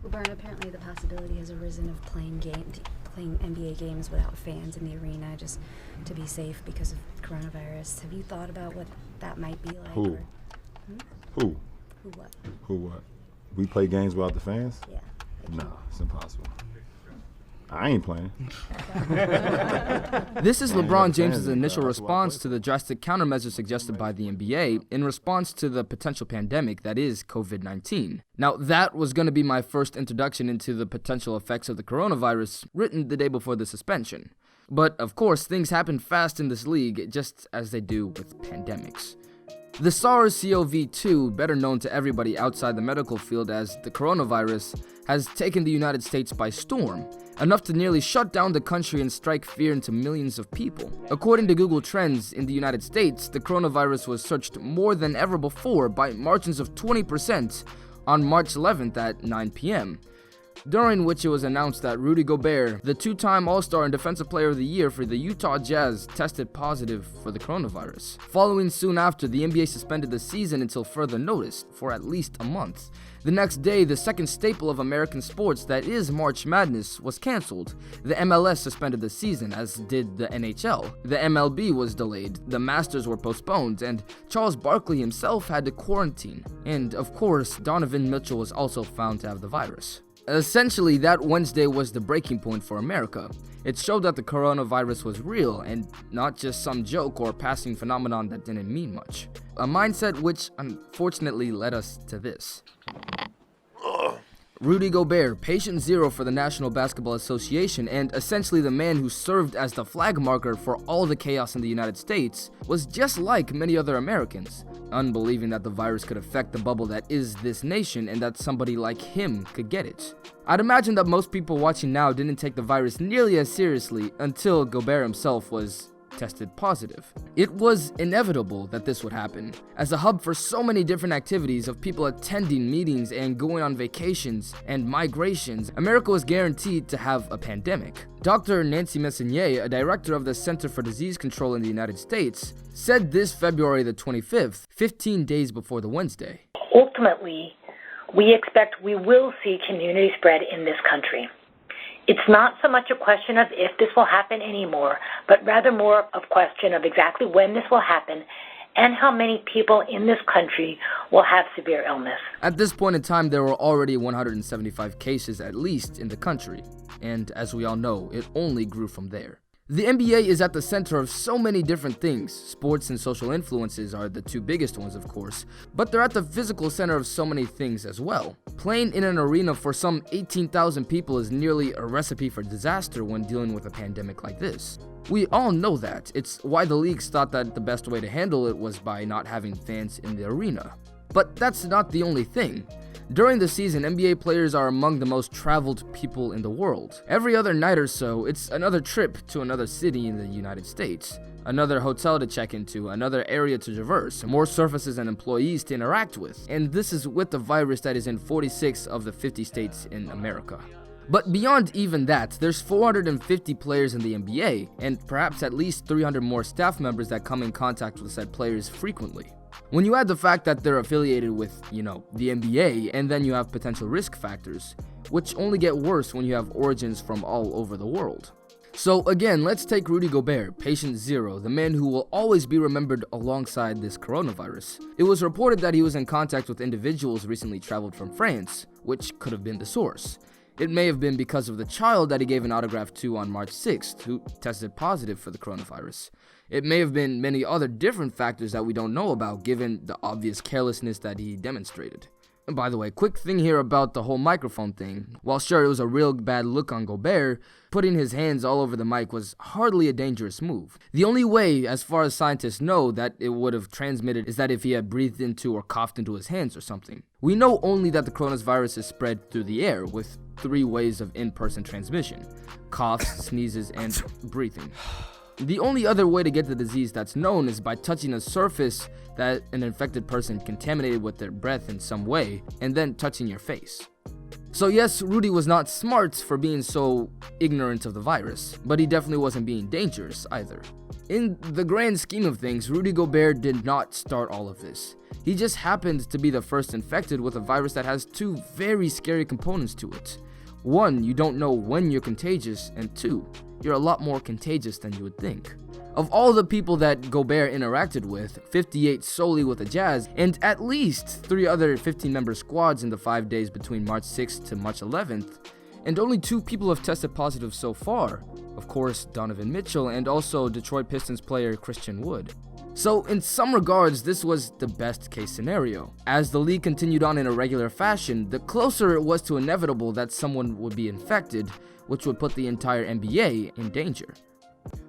Well, Brian, apparently the possibility has arisen of playing NBA games without fans in the arena just to be safe because of coronavirus. Have you thought about what that might be like? Who? Who? Who what? Who what? We play games without the fans? Yeah. No, it's impossible. I ain't playing. This is LeBron James's initial response to the drastic countermeasures suggested by the NBA in response to the potential pandemic that is COVID-19. Now, that was going to be my first introduction into the potential effects of the coronavirus, written the day before the suspension. But, of course, things happen fast in this league, just as they do with pandemics. The SARS-CoV-2, better known to everybody outside the medical field as the coronavirus, has taken the United States by storm, enough to nearly shut down the country and strike fear into millions of people. According to Google Trends, in the United States, the coronavirus was searched more than ever before by margins of 20% on March 11th at 9 p.m., during which it was announced that Rudy Gobert, the two-time All-Star and Defensive Player of the Year for the Utah Jazz, tested positive for the coronavirus. Following soon after, the NBA suspended the season until further notice, for at least a month. The next day, the second staple of American sports, that is March Madness, was canceled. The MLS suspended the season, as did the NHL. The MLB was delayed, the Masters were postponed, and Charles Barkley himself had to quarantine. And, of course, Donovan Mitchell was also found to have the virus. Essentially, that Wednesday was the breaking point for America. It showed that the coronavirus was real and not just some joke or passing phenomenon that didn't mean much. A mindset which unfortunately led us to this. Rudy Gobert, patient zero for the National Basketball Association and essentially the man who served as the flag marker for all the chaos in the United States, was just like many other Americans, unbelieving that the virus could affect the bubble that is this nation and that somebody like him could get it. I'd imagine that most people watching now didn't take the virus nearly as seriously until Gobert himself was tested positive. It was inevitable that this would happen. As a hub for so many different activities of people attending meetings and going on vacations and migrations, America was guaranteed to have a pandemic. Dr. Nancy Messonnier, a director of the Center for Disease Control in the United States, said this February the 25th, 15 days before the Wednesday. Ultimately, we expect we will see community spread in this country. It's not so much a question of if this will happen anymore, but rather more of a question of exactly when this will happen and how many people in this country will have severe illness. At this point in time, there were already 175 cases at least in the country, and as we all know, it only grew from there. The NBA is at the center of so many different things. Sports and social influences are the two biggest ones, of course, but they're at the physical center of so many things as well. Playing in an arena for some 18,000 people is nearly a recipe for disaster when dealing with a pandemic like this. We all know that. It's why the leagues thought that the best way to handle it was by not having fans in the arena. But that's not the only thing. During the season, NBA players are among the most traveled people in the world. Every other night or so, it's another trip to another city in the United States, another hotel to check into, another area to traverse, more surfaces and employees to interact with. And this is with the virus that is in 46 of the 50 states in America. But beyond even that, there's 450 players in the NBA, and perhaps at least 300 more staff members that come in contact with said players frequently. When you add the fact that they're affiliated with, the NBA, and then you have potential risk factors, which only get worse when you have origins from all over the world. So again, let's take Rudy Gobert, patient zero, the man who will always be remembered alongside this coronavirus. It was reported that he was in contact with individuals recently traveled from France, which could have been the source. It may have been because of the child that he gave an autograph to on March 6th, who tested positive for the coronavirus. It may have been many other different factors that we don't know about, given the obvious carelessness that he demonstrated. And by the way, quick thing here about the whole microphone thing. While sure it was a real bad look on Gobert, putting his hands all over the mic was hardly a dangerous move. The only way, as far as scientists know, that it would have transmitted is that if he had breathed into or coughed into his hands or something. We know only that the coronavirus is spread through the air with 3 ways of in-person transmission: coughs, sneezes, and breathing. The only other way to get the disease that's known is by touching a surface that an infected person contaminated with their breath in some way, and then touching your face. So yes, Rudy was not smart for being so ignorant of the virus, but he definitely wasn't being dangerous either. In the grand scheme of things, Rudy Gobert did not start all of this. He just happened to be the first infected with a virus that has two very scary components to it. One, you don't know when you're contagious, and two, you're a lot more contagious than you would think. Of all the people that Gobert interacted with, 58 solely with the Jazz, and at least 3 other 15-member squads in the 5 days between March 6th to March 11th, and only 2 people have tested positive so far. Of course, Donovan Mitchell and also Detroit Pistons player Christian Wood. So in some regards, this was the best case scenario. As the league continued on in a regular fashion, the closer it was to inevitable that someone would be infected, which would put the entire NBA in danger.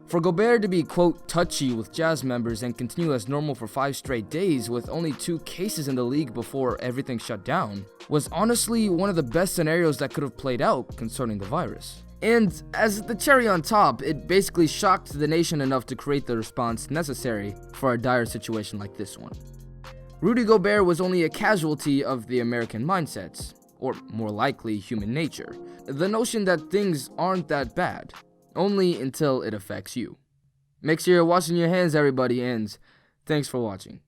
For Gobert to be, quote, touchy with Jazz members and continue as normal for 5 straight days with only 2 cases in the league before everything shut down was honestly one of the best scenarios that could have played out concerning the virus. And as the cherry on top, it basically shocked the nation enough to create the response necessary for a dire situation like this one. Rudy Gobert was only a casualty of the American mindsets, or more likely human nature. The notion that things aren't that bad, only until it affects you. Make sure you're washing your hands, everybody, and thanks for watching.